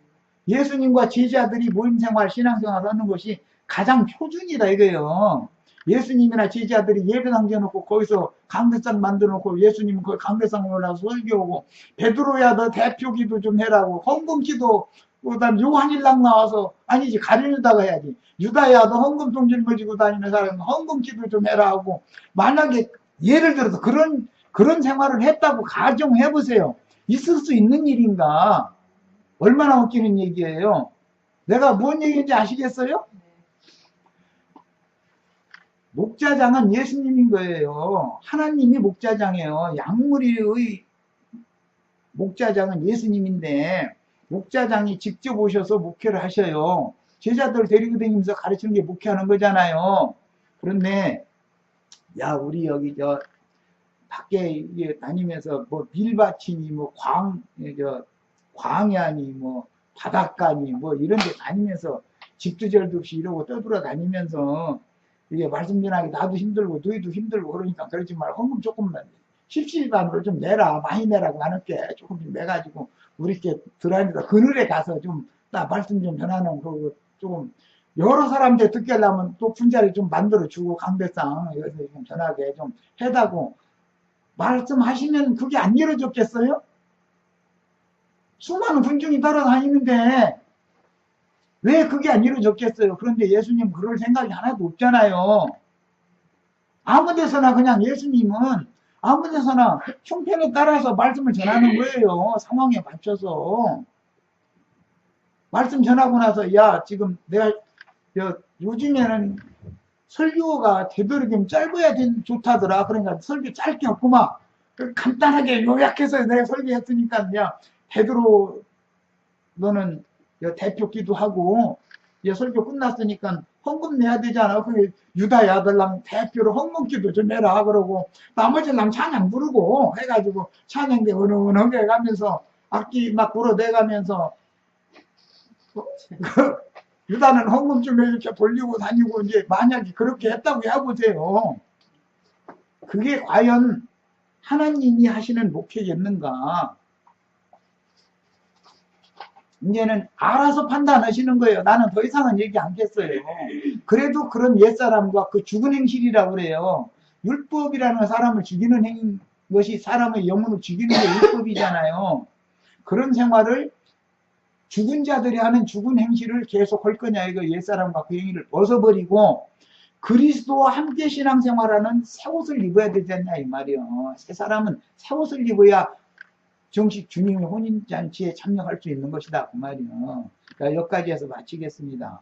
예수님과 제자들이 모임생활, 신앙생활 하는 것이 가장 표준이다 이거예요. 예수님이나 제자들이 예배당 지어놓고 거기서 강대상 만들어놓고 예수님은 거기 강대상 올라가서 설교하고 베드로야 너 대표기도 좀 해라고 헌금기도 그다음 요한일랑 나와서 아니지 가룟유다가 해야지 유다야 너 헌금통 짊어지고 다니는 사람 헌금기도 좀 해라 하고 만약에 예를 들어서 그런 생활을 했다고 가정해보세요. 있을 수 있는 일인가? 얼마나 웃기는 얘기예요. 내가 뭔 얘기인지 아시겠어요? 목자장은 예수님인 거예요. 하나님이 목자장이에요. 양무리의 목자장은 예수님인데 목자장이 직접 오셔서 목회를 하셔요. 제자들 데리고 다니면서 가르치는 게 목회하는 거잖아요. 그런데 야 우리 여기 저 밖에 다니면서 뭐 밀밭이니 뭐 광야니 뭐 바닷가니 뭐 이런 데 다니면서 집도 절도 없이 이러고 떠돌아 다니면서 이게 말씀 전하기 나도 힘들고 너희도 힘들고 그러니까 그러지 말고 헌금 조금만 십시일반으로 좀 내라 많이 내라고 하는게 조금 좀 내가지고 우리 이렇게 들어앉아서 그늘에 가서 좀 나 말씀 좀 전하는 거 조금 여러 사람들 듣게 하려면 높은 자리 좀 만들어 주고 강대상 여기서 좀 전하게 좀 해다고 말씀하시면 그게 안 이루어졌겠어요? 수많은 군중이 따라다니는데 왜 그게 안 이루어졌겠어요? 그런데 예수님 그럴 생각이 하나도 없잖아요. 아무 데서나 그냥 예수님은 아무 데서나 형편에 따라서 말씀을 전하는 거예요. 상황에 맞춰서. 말씀 전하고 나서 야 지금 내가 요즘에는 설교가 되도록이면 짧아야 좋다더라. 그러니까 설교 짧게 없고 막 간단하게 요약해서 내가 설교했으니까 야 베드로 너는 대표 기도하고 설교 끝났으니까 헌금 내야 되잖아. 그 유다야 들랑 대표로 헌금 기도 좀 해라 그러고 나머지는 찬양 부르고 해가지고 찬양대 은은하게 해가면서 악기 막 불어대가면서 유다는 헌금 좀 이렇게 돌리고 다니고 이제 만약에 그렇게 했다고 해보세요. 그게 과연 하나님이 하시는 목회겠는가? 이제는 알아서 판단하시는 거예요. 나는 더 이상은 얘기 않겠어요. 그래도 그런 옛사람과 그 죽은 행실이라고 그래요. 율법이라는 사람을 죽이는 것이 사람의 영혼을 죽이는 게 율법이잖아요. 그런 생활을 죽은 자들이 하는 죽은 행실을 계속 할 거냐 이거 옛사람과 그 행위를 벗어버리고 그리스도와 함께 신앙생활하는 새 옷을 입어야 되지 않냐 이 말이요. 새 사람은 새 옷을 입어야 정식 주님의 혼인잔치에 참여할 수 있는 것이다 그 말이요. 그러니까 여기까지 해서 마치겠습니다.